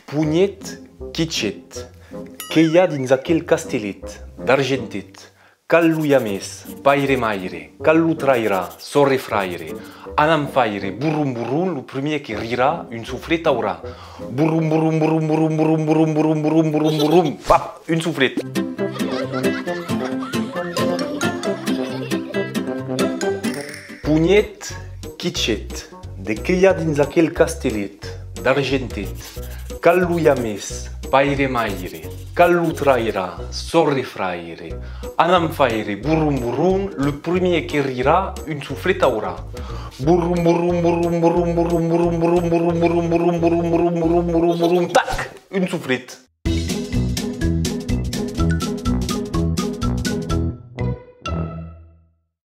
Pugnet, kitchet, che hi ha dins aquel castellet d'argentet, callu hi ha més, paire maire, callu trairà, sorre fraire, anam faire, burrum burrum, lo premier che rirà, un soufflet aurà. Burrum burrum burrum burrum burrum burrum burrum burrum burrum burrum, pap, un soufflet. Pugnet, kitchet, de che hi ha dins aquel castellet d'argentet, callu hi ha més, paire maire, callu trairà, sorre fraire, anam faire, burrum burrum, le premier che rirà, un soufflet aurà. Burrum burrum burrum burrum burrum burrum burrum burrum burrum burrum burrum burrum burrum burrum burrum, tac, un soufflet.